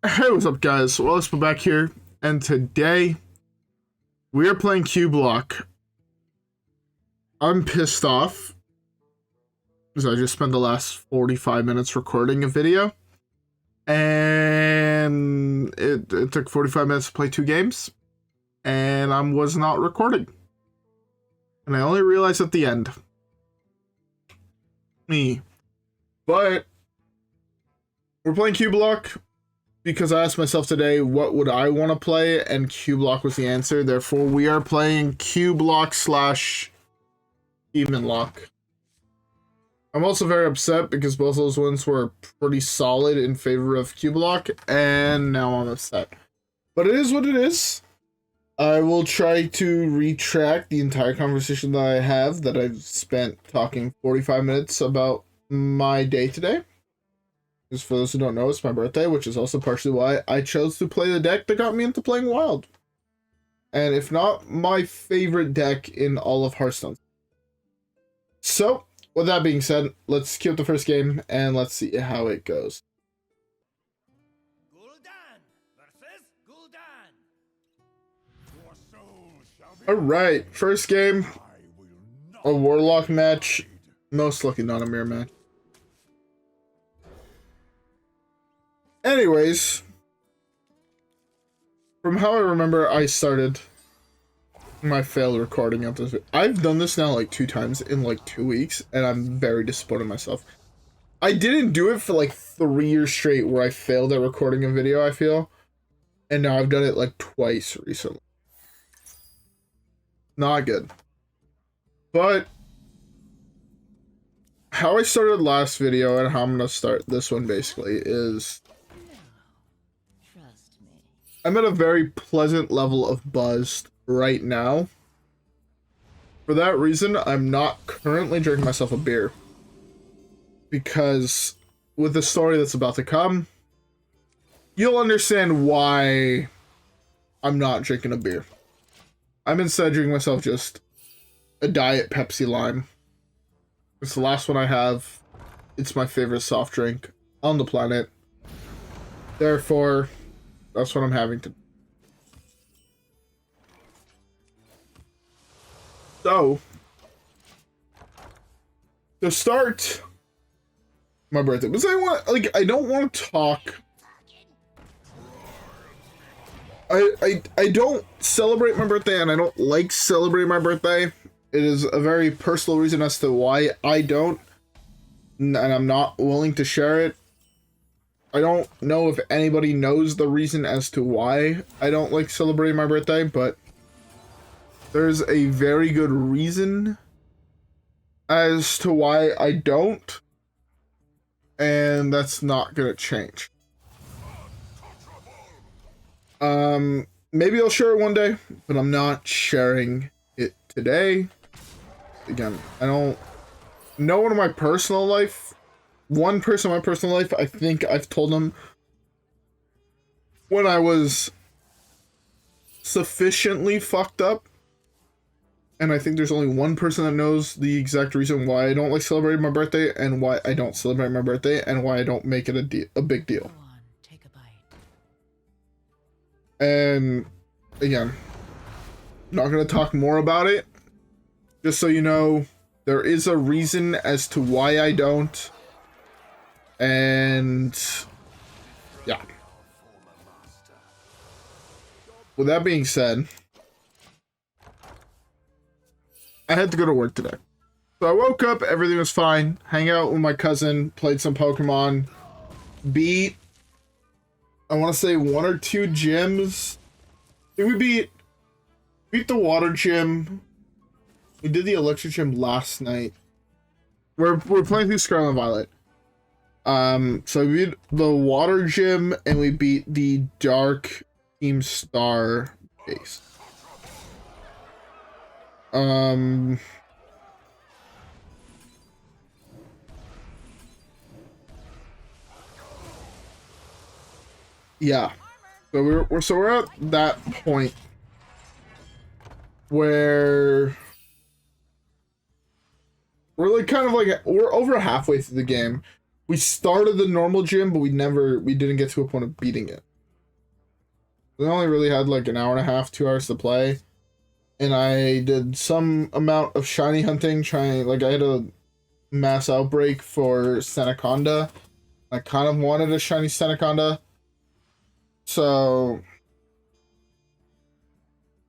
Hey, what's up, guys? WhirlXbow back here, and today we are playing Cubelock. I'm pissed off because I just spent the last 45 minutes recording a video, and it took 45 minutes to play 2 games, and I was not recording. And I only realized at the end. But we're playing Cubelock because I asked myself today, what would I want to play? And Cubelock was the answer. Therefore, we are playing Cubelock / Demon Lock. I'm also very upset because both those ones were pretty solid in favor of Cubelock, and now I'm upset. But it is what it is. I will try to retract the entire conversation that I've spent talking 45 minutes about my day today. Because for those who don't know, it's my birthday, which is also partially why I chose to play the deck that got me into playing Wild. And if not, my favorite deck in all of Hearthstone. So, with that being said, let's queue up the first game and let's see how it goes. Gul'dan versus Gul'dan. Your soul shall be. Alright, first game, a Warlock match. Most likely not a mirror match. Anyways, from how I remember, I started my failed recording of this. I've done this now like 2 times in like 2 weeks, and I'm very disappointed in myself. I didn't do it for like 3 years straight where I failed at recording a video, I feel. And now I've done it like twice recently. Not good. But how I started last video and how I'm going to start this one basically is I'm at a very pleasant level of buzzed right now. For that reason, I'm not currently drinking myself a beer. Because with the story that's about to come, you'll understand why I'm not drinking a beer. I'm instead drinking myself just a Diet Pepsi Lime. It's the last one I have. It's my favorite soft drink on the planet. Therefore, that's what I'm having to. So, to start my birthday, because I don't want to talk. I don't celebrate my birthday, and I don't like celebrating my birthday. It is a very personal reason as to why I don't, and I'm not willing to share it. I don't know if anybody knows the reason as to why I don't like celebrating my birthday, but there's a very good reason as to why I don't, and that's not gonna change. Maybe I'll share it one day, but I'm not sharing it today. Again, I don't know one person in my personal life, I think I've told them when I was sufficiently fucked up. And I think there's only one person that knows the exact reason why I don't like celebrating my birthday and why I don't celebrate my birthday and why I don't make it a big deal. Take a bite. And again, not going to talk more about it. Just so you know, there is a reason as to why I don't. And yeah. With that being said, I had to go to work today. So I woke up, everything was fine. Hang out with my cousin, played some Pokemon, beat, I want to say 1 or 2 gyms. I think we beat the water gym. We did the electric gym last night. We're playing through Scarlet and Violet. So we beat the water gym and we beat the Dark Team Star base. Yeah. So we're at that point where we're like we're over halfway through the game. We started the normal gym, but we didn't get to a point of beating it. We only really had like an hour and a half, 2 hours to play. And I did some amount of shiny hunting, like I had a mass outbreak for Seneconda. I kind of wanted a shiny Seneconda. So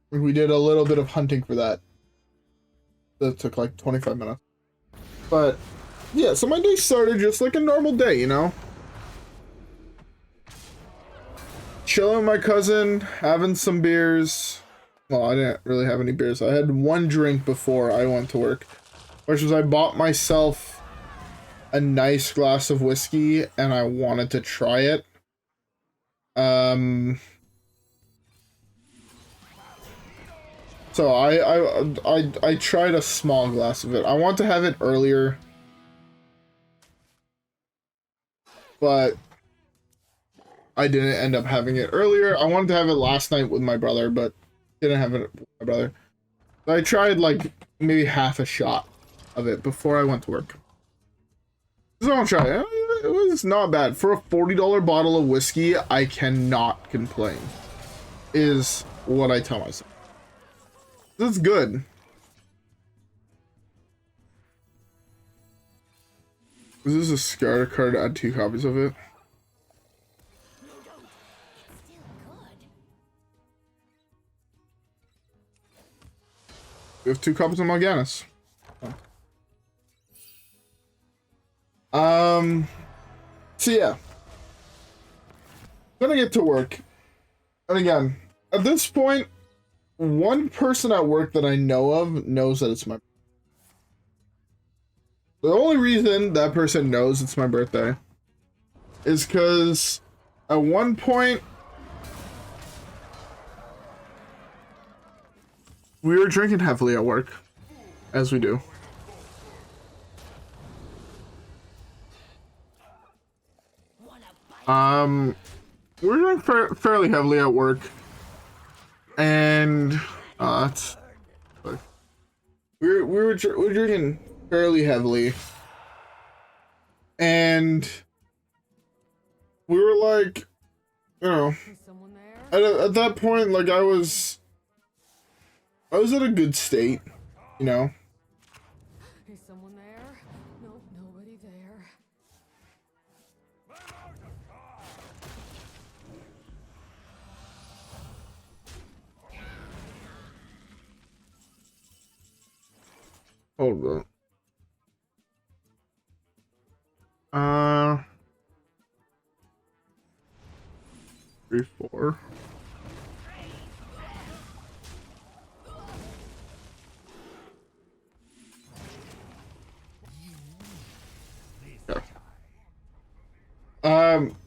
we did a little bit of hunting for that. That took like 25 minutes. But yeah, so my day started just like a normal day, you know? Chilling with my cousin, having some beers. Well, I didn't really have any beers. I had one drink before I went to work, which was I bought myself a nice glass of whiskey and I wanted to try it. So I tried a small glass of it. I want to have it earlier, but I didn't end up having it earlier. I wanted to have it last night with my brother, but didn't have it with my brother. So I tried like maybe half a shot of it before I went to work. So I'll try it. It was not bad. For a $40 bottle of whiskey, I cannot complain, is what I tell myself. This is good. This is a scar card. Add 2 copies of it. We have 2 copies of Morganus. So yeah. Gonna get to work. And again, at this point, one person at work that I know of knows that it's my birthday. The only reason that person knows it's my birthday is because at one point we were drinking heavily at work, as we do. We were drinking fairly heavily at work, and that's we were drinking fairly heavily, and we were like, you know, at that point, like I was at a good state, you know. Is someone there? Nope, nobody there. Hold on. 3, 4. Okay.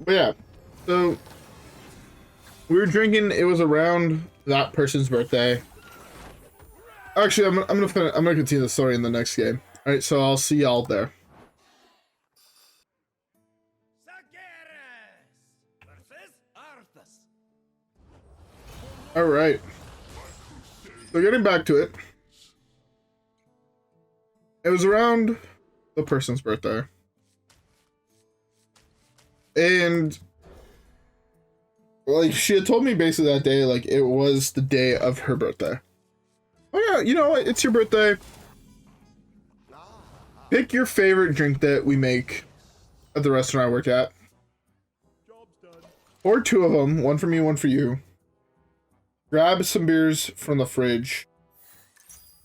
But yeah, so we were drinking. It was around that person's birthday. Actually, I'm gonna continue the story in the next game. All right, so I'll see y'all there. Sargeras versus Arthas. All right. So getting back to it, it was around the person's birthday, and like she had told me basically that day, like it was the day of her birthday. Oh yeah, you know what? It's your birthday. Pick your favorite drink that we make at the restaurant I work at. Or 2 of them, one for me, one for you. Grab some beers from the fridge.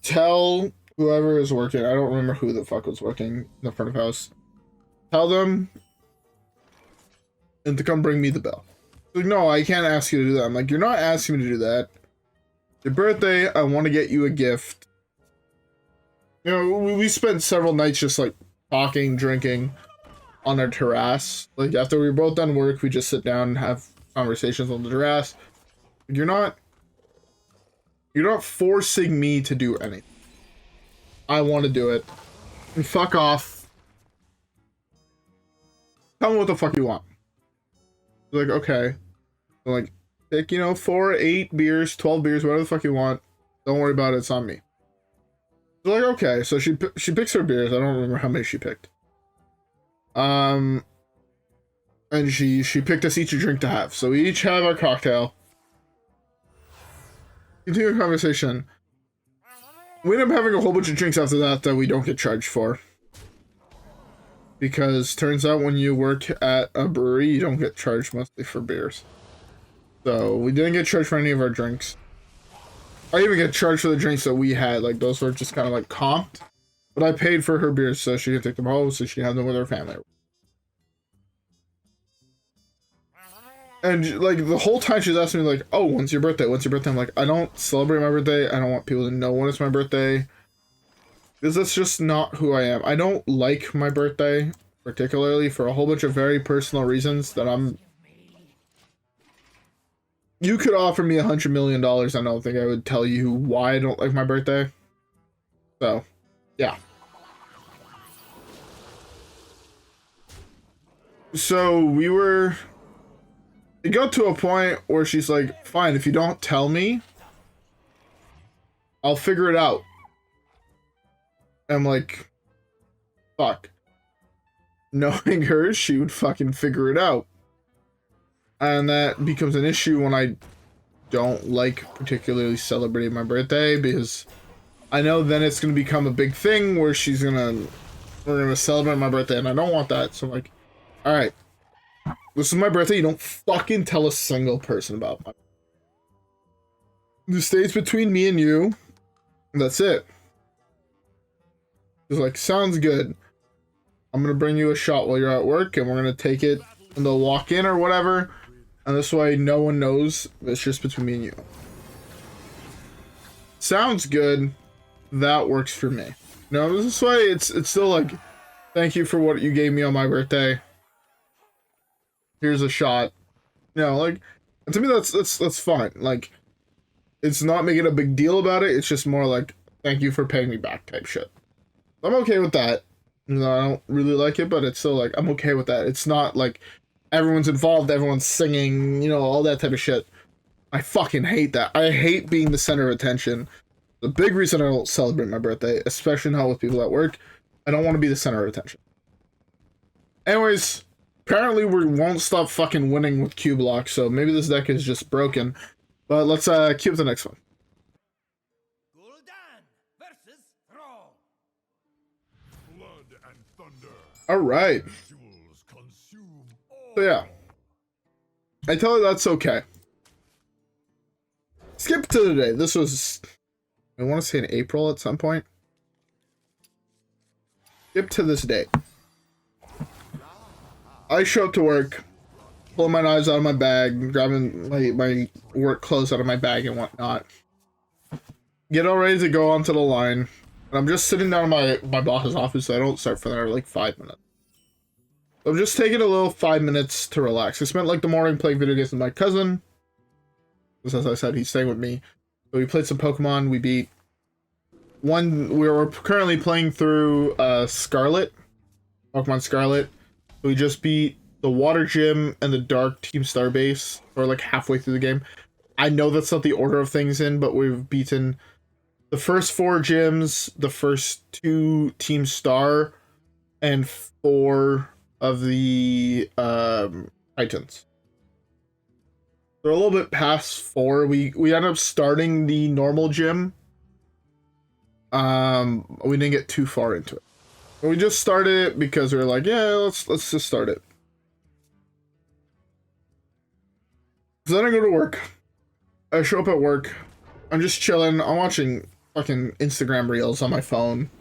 Tell whoever is working, I don't remember who the fuck was working in the front of house. Tell them and to come bring me the bell. Like, no, I can't ask you to do that. I'm like, you're not asking me to do that. Your birthday, I want to get you a gift. You know, we spent several nights just like talking, drinking on our terrace. Like after we were both done work, we just sit down and have conversations on the terrace. You're not forcing me to do anything. I want to do it. And fuck off. Tell me what the fuck you want. Like, okay. I'm like, pick, you know, 4, 8 beers, 12 beers, whatever the fuck you want. Don't worry about it, it's on me. So like, okay, so she picks her beers. I don't remember how many she picked. And she picked us each a drink to have. So we each have our cocktail. continue the conversation. We end up having a whole bunch of drinks after that that we don't get charged for. Because turns out when you work at a brewery, you don't get charged mostly for beers. So we didn't get charged for any of our drinks. I even get charged for the drinks that we had. Like those were just kind of like comped. But I paid for her beers so she could take them home so she can have them with her family. And like the whole time she's asking me like, oh, when's your birthday? When's your birthday? I'm like, I don't celebrate my birthday. I don't want people to know when it's my birthday. Because that's just not who I am. I don't like my birthday, particularly for a whole bunch of very personal reasons that I'm... You could offer me $100 million, I don't think I would tell you why I don't like my birthday. So, yeah. So, we were... It got to a point where she's like, fine, if you don't tell me, I'll figure it out. I'm like, fuck. Knowing her, she would fucking figure it out. And that becomes an issue when I don't like particularly celebrating my birthday, because I know then it's going to become a big thing where we're going to celebrate my birthday, and I don't want that. So I'm like, alright, this is my birthday, you don't fucking tell a single person about my birthday. This stays between me and you, and that's it. It's like, sounds good. I'm gonna bring you a shot while you're at work, and we're gonna take it, and they'll walk in or whatever, and this way no one knows. It's just between me and you. Sounds good. That works for me. No, this way it's still like, thank you for what you gave me on my birthday. Here's a shot. You know, like, and to me that's fine. Like, it's not making a big deal about it. It's just more like, thank you for paying me back type shit. I'm okay with that. You know, I don't really like it, but it's still like, I'm okay with that. It's not like everyone's involved, everyone's singing, you know, all that type of shit. I fucking hate that. I hate being the center of attention. The big reason I don't celebrate my birthday, especially now with people at work, I don't want to be the center of attention. Anyways, apparently we won't stop fucking winning with Cubelock, so maybe this deck is just broken. But let's cue up the next one. Gul'dan versus Thrall. Blood and thunder. Alright. Jewels consume all. So yeah. I tell her that's okay. Skip to the day. This was, I want to say in April at some point. Skip to this day. I show up to work, pulling my knives out of my bag, grabbing my work clothes out of my bag and whatnot. Get all ready to go onto the line. And I'm just sitting down in my boss's office, so I don't start for another like 5 minutes. So I'm just taking a little 5 minutes to relax. I spent like the morning playing video games with my cousin. As I said, he's staying with me. So we played some Pokemon. We beat one. We were currently playing through Scarlet, Pokemon Scarlet. We just beat the Water Gym and the Dark Team Starbase. We're like halfway through the game. I know that's not the order of things in, but we've beaten the first 4 gyms, the first 2 Team Star, and 4 of the Titans. We're a little bit past 4. We ended up starting the normal gym. We didn't get too far into it. But we just started it because we were like, yeah, let's just start it. So then I go to work. I show up at work. I'm just chilling. I'm watching fucking Instagram reels on my phone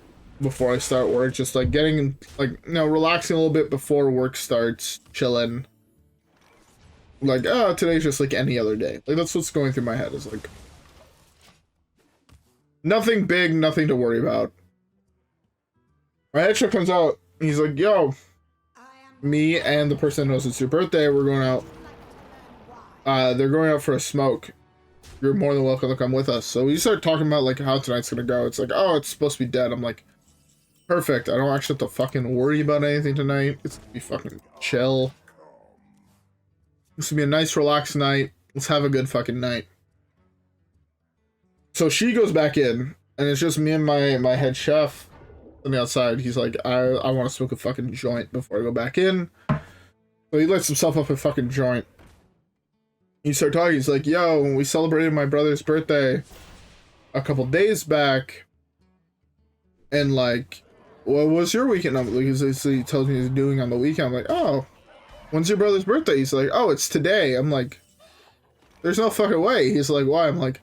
before I start work. Just like getting, like, you know, relaxing a little bit before work starts. Chilling. Like, oh, today's just like any other day. Like, that's what's going through my head. Is like, nothing big, nothing to worry about. My headshot comes out, and he's like, yo, me and the person that knows it's your birthday, we're going out. They're going out for a smoke. You're more than welcome to come with us. So we start talking about like how tonight's gonna go. It's like, oh, it's supposed to be dead. I'm like, perfect. I don't actually have to fucking worry about anything tonight. It's gonna be fucking chill. This will be a nice, relaxed night. Let's have a good fucking night. So she goes back in, and it's just me and my head chef on the outside. He's like, I want to smoke a fucking joint before I go back in. So he lights himself up a fucking joint. You start talking, he's like, yo, when we celebrated my brother's birthday a couple days back, and like, what was your weekend? Because he tells me he's doing on the weekend. I'm like, oh, when's your brother's birthday? He's like, oh, it's today. I'm like, there's no fucking way. He's like, why? I'm like,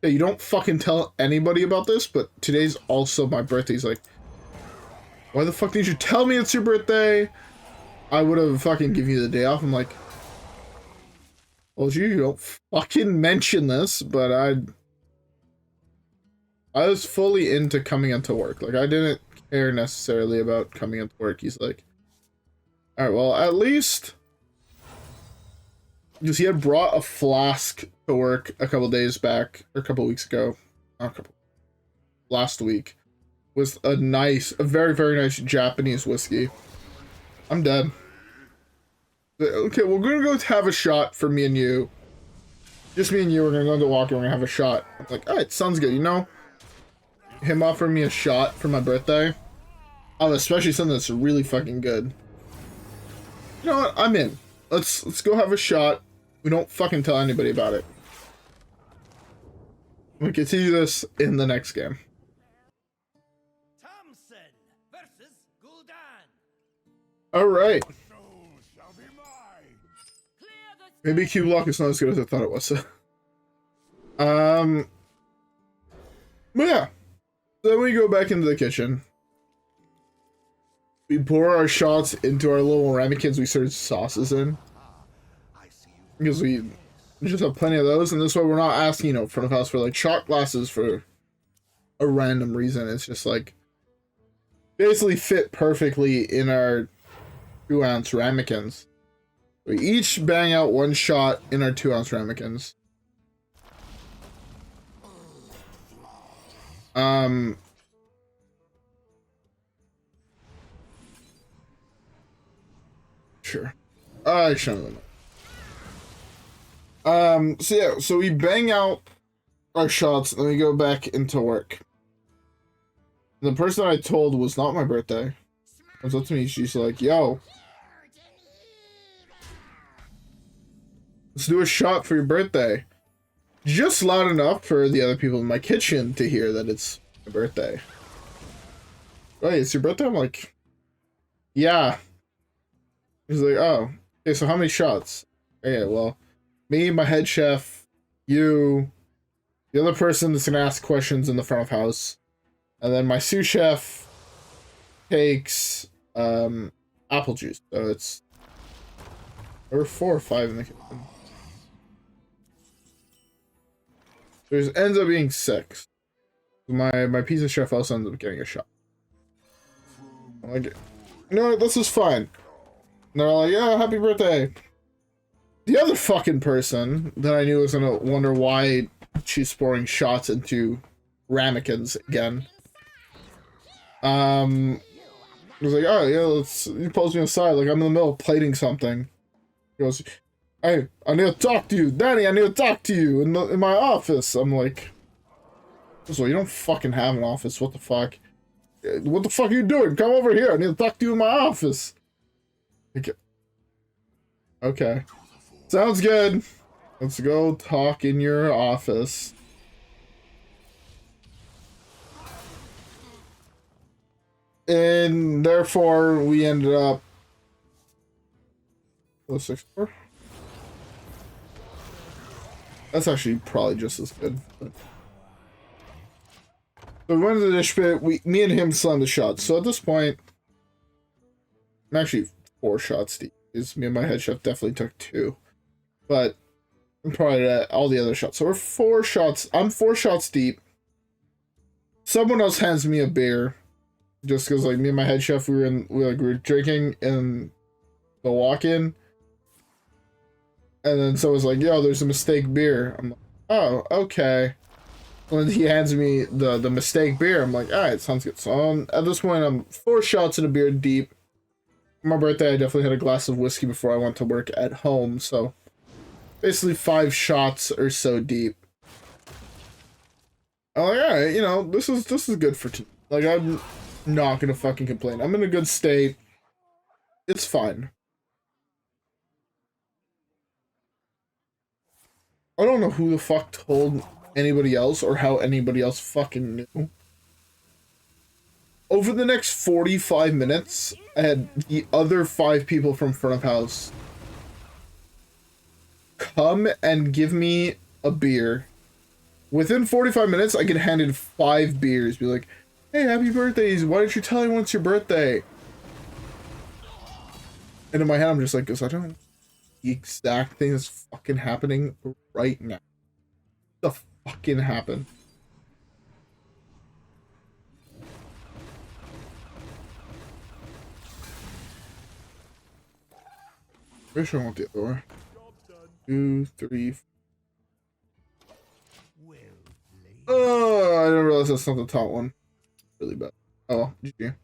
yeah, you don't fucking tell anybody about this, but today's also my birthday. He's like, why the fuck didn't you tell me it's your birthday? I would have fucking given you the day off. I'm like, well, you don't fucking mention this, but I was fully into coming into work. Like, I didn't care necessarily about coming into work. He's like, alright, well, at least, because he had brought a flask to work a couple days back, or a couple weeks ago, last week, with a very, very nice Japanese whiskey. I'm dead. Okay, we're gonna go have a shot for me and you. Just me and you, we're gonna go into walk and we're gonna have a shot. I'm like, alright, sounds good, you know? Him offering me a shot for my birthday. Oh, especially something that's really fucking good. You know what? I'm in. Let's go have a shot. We don't fucking tell anybody about it. We'll continue this in the next game. Tamsin versus Gul'dan. Alright. Souls shall be mine. Maybe Cubelock is not as good as I thought it was. But yeah. Then we go back into the kitchen. We pour our shots into our little ramekins we serve sauces in. Because we just have plenty of those, and this way we're not asking, you know, front of house for like shot glasses for a random reason. It's just like basically fit perfectly in our 2-ounce ramekins. We each bang out one shot in our 2-ounce ramekins. Sure. I shouldn't know. So yeah, so we bang out our shots, and then we go back into work. The person I told was not my birthday. Comes up to me, she's like, yo, let's do a shot for your birthday. Just loud enough for the other people in my kitchen to hear that it's my birthday. Wait, it's your birthday? I'm like, yeah. He's like, oh, okay, so how many shots? Okay, well, me, my head chef, you, the other person that's gonna ask questions in the front of house, and then my sous chef takes apple juice. So it's there were 4 or 5 in the kitchen. There's ends up being 6. My pizza chef also ends up getting a shot. I'm like, you know what, this is fine. And they're like, yeah, happy birthday. The other fucking person that I knew was gonna wonder why she's pouring shots into ramekins again. I was like, oh yeah, he pulls me aside, like I'm in the middle of plating something. He goes, hey, I need to talk to you, Danny. I need to talk to you in my office. I'm like, so you don't fucking have an office. What the fuck? What the fuck are you doing? Come over here. I need to talk to you in my office. Okay. Sounds good. Let's go talk in your office. And therefore, we ended up... 6-4? That's actually probably just as good. But... So we went to the dish pit. Me and him slammed the shots. So at this point, I'm actually 4 shots deep. Because me and my head chef definitely took 2. But I'm probably at all the other shots. So we're 4 shots. I'm 4 shots deep. Someone else hands me a beer. Just because like me and my head chef, we were drinking in the walk-in. And then someone's like, yo, there's a mistake beer. I'm like, oh, okay. When he hands me the mistake beer, I'm like, alright, sounds good. So at this point, I'm 4 shots in a beer deep. For my birthday, I definitely had a glass of whiskey before I went to work at home, so basically 5 shots or so deep. I'm like, alright, you know, this is good for like, I'm not gonna fucking complain. I'm in a good state. It's fine. I don't know who the fuck told anybody else or how anybody else fucking knew. Over the next 45 minutes, I had the other 5 people from front of house come and give me a beer. Within 45 minutes, I get handed 5 beers. Be like, hey, happy birthdays. Why didn't you tell anyone it's your birthday? And in my head, I'm just like, because I don't know the exact thing that's fucking happening right now. What the fucking happened? Pretty sure I want the other one. 2, 3. Oh, I didn't realize that's not the top one. Really bad. Oh, GG.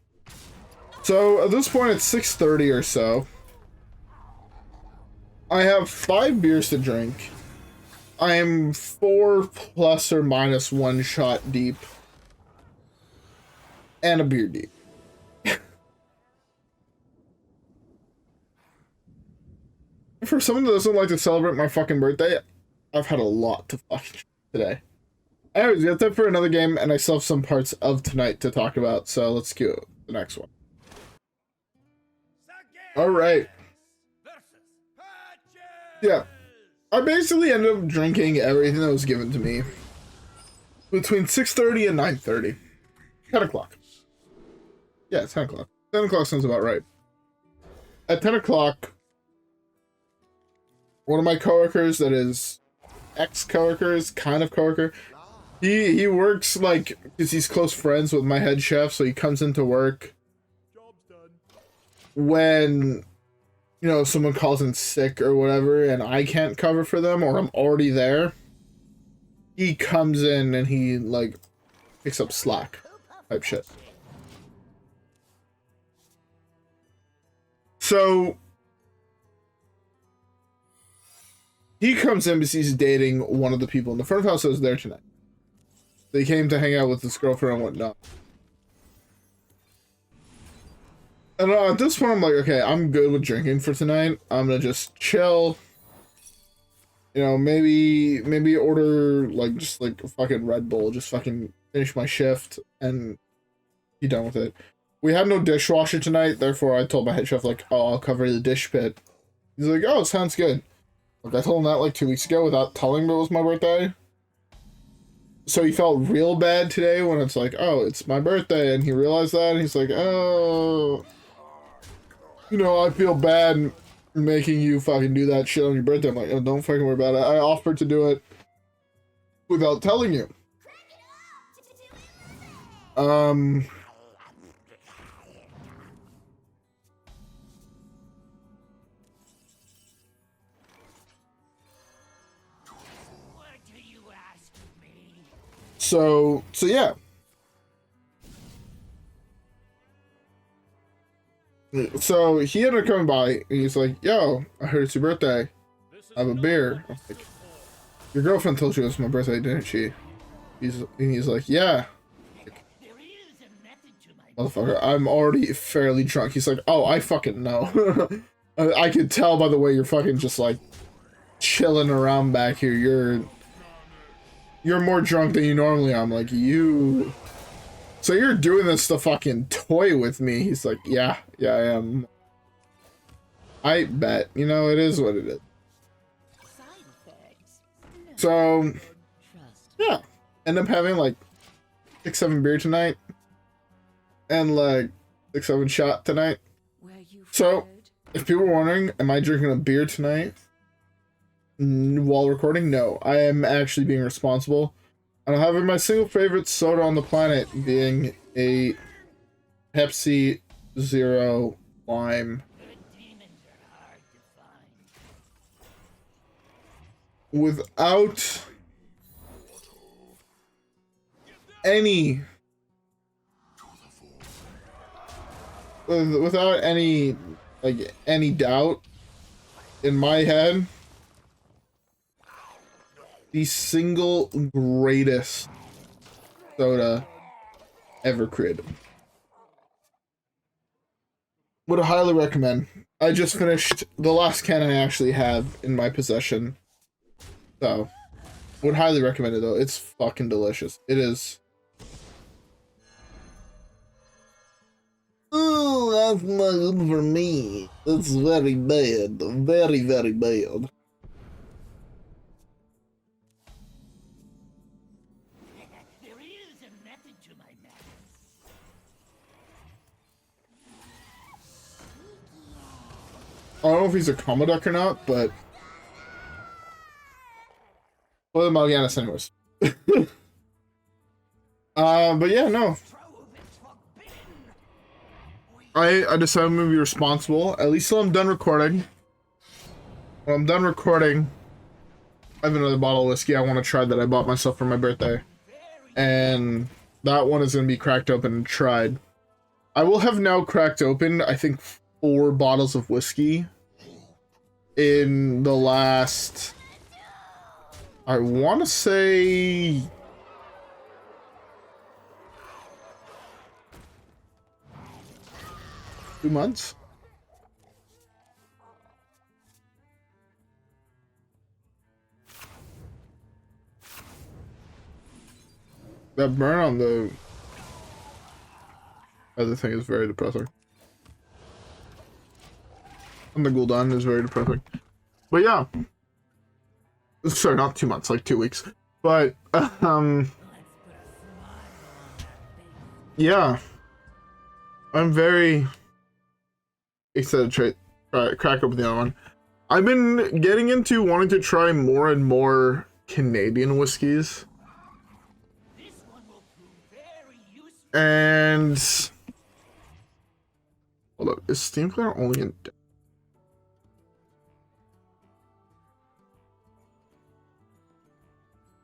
So at this point, it's 6:30 or so. I have 5 beers to drink. I am 4 plus or minus 1 shot deep. And a beer deep. For someone that doesn't like to celebrate my fucking birthday, I've had a lot to fucking today. Anyways, that's it for another game, and I still have some parts of tonight to talk about, so let's go the next one. Alright. Yeah. I basically ended up drinking everything that was given to me between 6:30 and 9:30. 10 o'clock. Yeah, 10 o'clock. 10 o'clock sounds about right. At 10 o'clock, one of my coworkers that is ex-coworkers, kind of coworker, he works like, because he's close friends with my head chef, so he comes into work when, you know, someone calls in sick or whatever and I can't cover for them or I'm already there. He comes in and he like picks up slack type shit. So he comes in because he's dating one of the people in the front of house that was there tonight. They came to hang out with his girlfriend and whatnot. And at this point, I'm like, okay, I'm good with drinking for tonight. I'm gonna just chill. You know, maybe order like just like a fucking Red Bull, just fucking finish my shift and be done with it. We had no dishwasher tonight, therefore I told my head chef like, oh, I'll cover the dish pit. He's like, oh, sounds good. Like I told him that like 2 weeks ago without telling him it was my birthday. So he felt real bad today when it's like, oh, it's my birthday, and he realized that, and he's like, oh, you know, I feel bad making you fucking do that shit on your birthday. I'm like, oh, don't fucking worry about it. I offered to do it without telling you. So yeah. So he ended up coming by and he's like, yo, I heard it's your birthday. I have a beer. I was like, your girlfriend told you it was my birthday, didn't she? He's like, yeah. Like, motherfucker, I'm already fairly drunk. He's like, oh, I fucking know. I could tell by the way you're fucking just like chilling around back here. You're more drunk than you normally are. I'm like, you... So you're doing this to fucking toy with me? He's like, yeah, I am. I bet. You know, it is what it is. So, yeah. End up having like 6-7 beer tonight. And like 6-7 shot tonight. So, if people were wondering, am I drinking a beer tonight while recording? No, I am actually being responsible. I'm having my single favorite soda on the planet being a Pepsi Zero Lime. Without any like any doubt in my head, the single greatest soda ever created. Would highly recommend. I just finished the last can I actually have in my possession. So, Would highly recommend it though. It's fucking delicious. It is. Oh, that's not good for me. It's very bad. Very, very bad. There is a method to my madness. I don't know if he's a Comoduck or not, but play the Mal'Ganis anyways. But yeah, no. I decided I'm gonna be responsible, at least till I'm done recording. When I'm done recording, I have another bottle of whiskey I want to try that I bought myself for my birthday. And that one is gonna be cracked open and tried. I will have now cracked open, I think, 4 bottles of whiskey in the last, I want to say, two months. That burn on the other thing is very depressing. On the Gul'dan is very depressing. But yeah. Sorry, not 2 months, like 2 weeks. But, yeah. I'm very excited to crack open the other one. I've been getting into wanting to try more and more Canadian whiskeys. And hold up, is Steamcleaner only in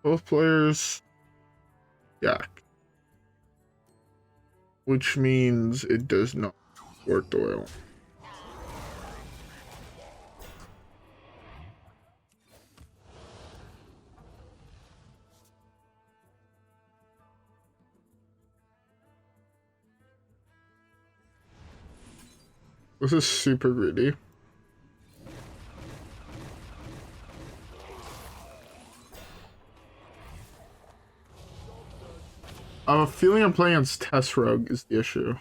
both players? Yeah. Which means it does not work the way I want. This is super greedy. I have a feeling I'm playing against Test Rogue is the issue.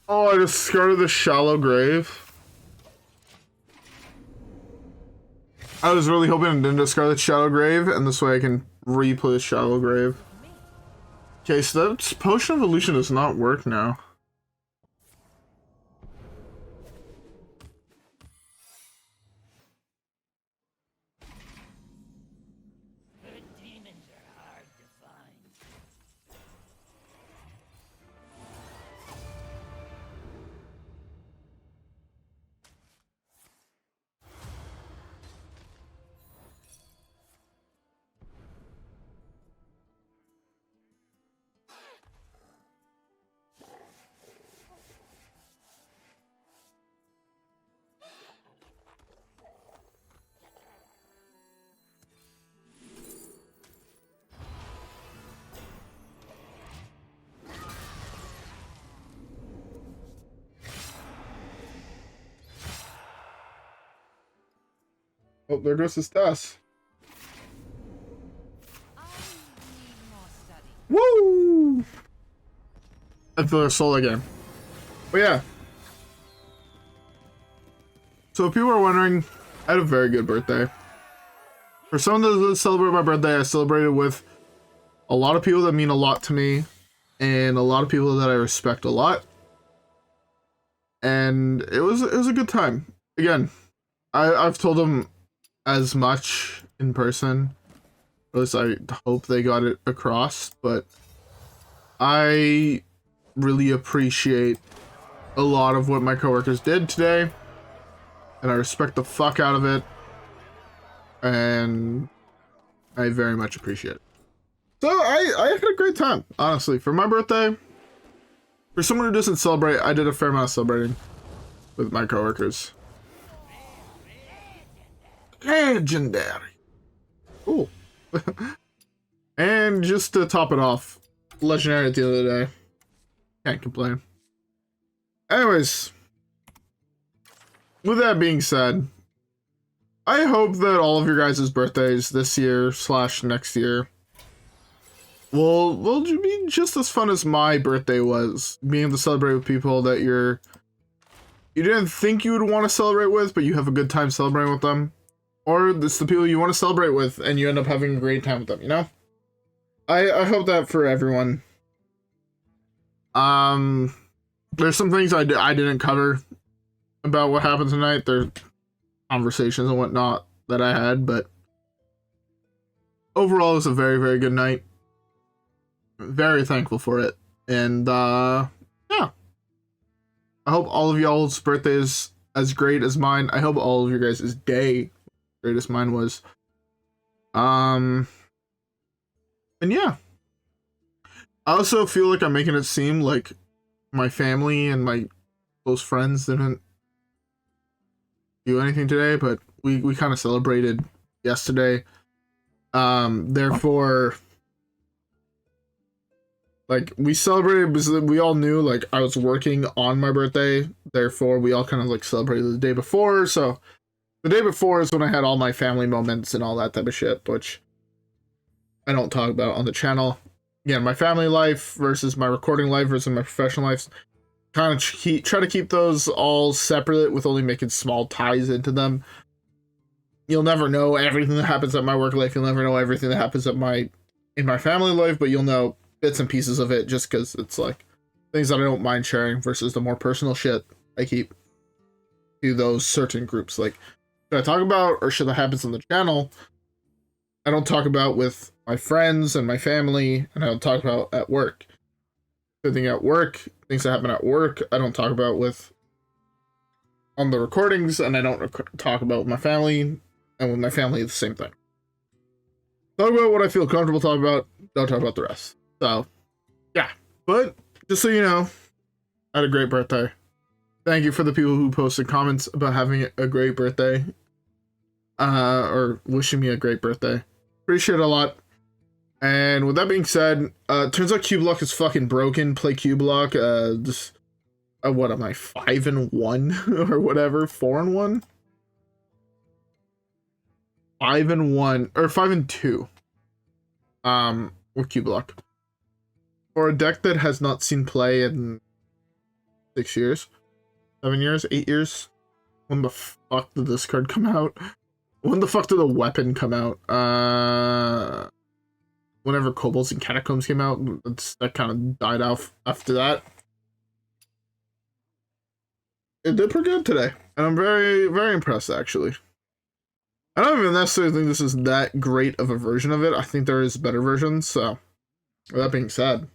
Oh, I discarded the Shallow Grave. I was really hoping I didn't discard the Shallow Grave, and this way I can replay the Shallow Grave. Okay, so that Potion of Evolution does not work now. Oh, there goes his task. Woo! I feel like a solo game. But yeah. So if people are wondering, I had a very good birthday. For someone that doesn't celebrate my birthday, I celebrated with a lot of people that mean a lot to me, and a lot of people that I respect a lot. And it was a good time. Again, I've told them as much in person, at least I hope they got it across, but I really appreciate a lot of what my coworkers did today, and I respect the fuck out of it, and I very much appreciate it. So I had a great time, honestly. For my birthday, for someone who doesn't celebrate, I did a fair amount of celebrating with my coworkers. Legendary. Cool. And just to top it off, legendary at the end of the day. Can't complain. Anyways, with that being said, I hope that all of your guys' birthdays this year / next year will be just as fun as my birthday was. Being able to celebrate with people that you didn't think you would want to celebrate with, but you have a good time celebrating with them. Or it's the people you want to celebrate with and you end up having a great time with them, you know? I hope that for everyone. There's some things I didn't cover about what happened tonight. There's conversations and whatnot that I had, but overall it was a very, very good night. Very thankful for it. And yeah. I hope all of y'all's birthday is as great as mine. I hope all of your guys' day great as mine was. And yeah. I also feel like I'm making it seem like my family and my close friends didn't do anything today, but we kind of celebrated yesterday. Therefore, like, we celebrated because we all knew, like, I was working on my birthday. Therefore, we all kind of, like, celebrated the day before. So, the day before is when I had all my family moments and all that type of shit, which I don't talk about on the channel. Again, my family life versus my recording life versus my professional life. Kind of try to keep those all separate with only making small ties into them. You'll never know everything that happens at my work life. You'll never know everything that happens in my family life, but you'll know bits and pieces of it just because it's like things that I don't mind sharing versus the more personal shit I keep to those certain groups. Like, should I talk about or shit that happens on the channel, I don't talk about with my friends and my family, and I don't talk about at work. Anything at work, things that happen at work, I don't talk about with on the recordings, and I don't talk about with my family, and with my family, the same thing. Talk about what I feel comfortable talking about, don't talk about the rest. So, yeah. But, just so you know, I had a great birthday. Thank you for the people who posted comments about having a great birthday. Or wishing me a great birthday. Appreciate it a lot. And with that being said, turns out Cubelock is fucking broken. Play Cubelock. What am I, 5-1 or whatever? 4-1? 5-1 or 5-2. With Cubelock. For a deck that has not seen play in 6 years, 7 years, 8 years. When the fuck did this card come out? When the fuck did the weapon come out? Whenever Kobolds and Catacombs came out, that kind of died off after that. It did pretty good today, and I'm very, very impressed, actually. I don't even necessarily think this is that great of a version of it. I think there is better versions, so with that being said,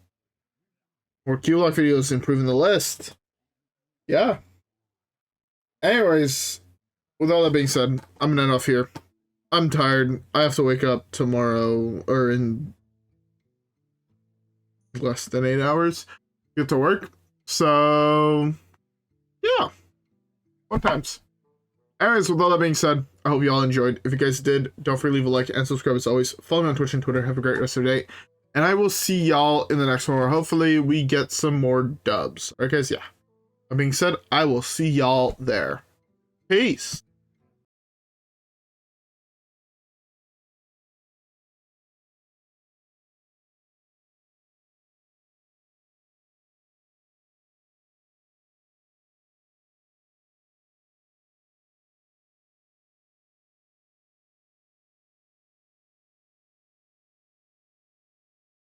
more Cubelock videos improving the list. Yeah. Anyways, with all that being said, I'm gonna end off here. I'm tired. I have to wake up tomorrow, or in less than 8 hours, get to work. So, yeah. Fun times. Anyways, with all that being said, I hope you all enjoyed. If you guys did, don't forget to leave a like and subscribe as always. Follow me on Twitch and Twitter. Have a great rest of your day. And I will see y'all in the next one where hopefully we get some more dubs. Alright guys, yeah. That being said, I will see y'all there. Peace.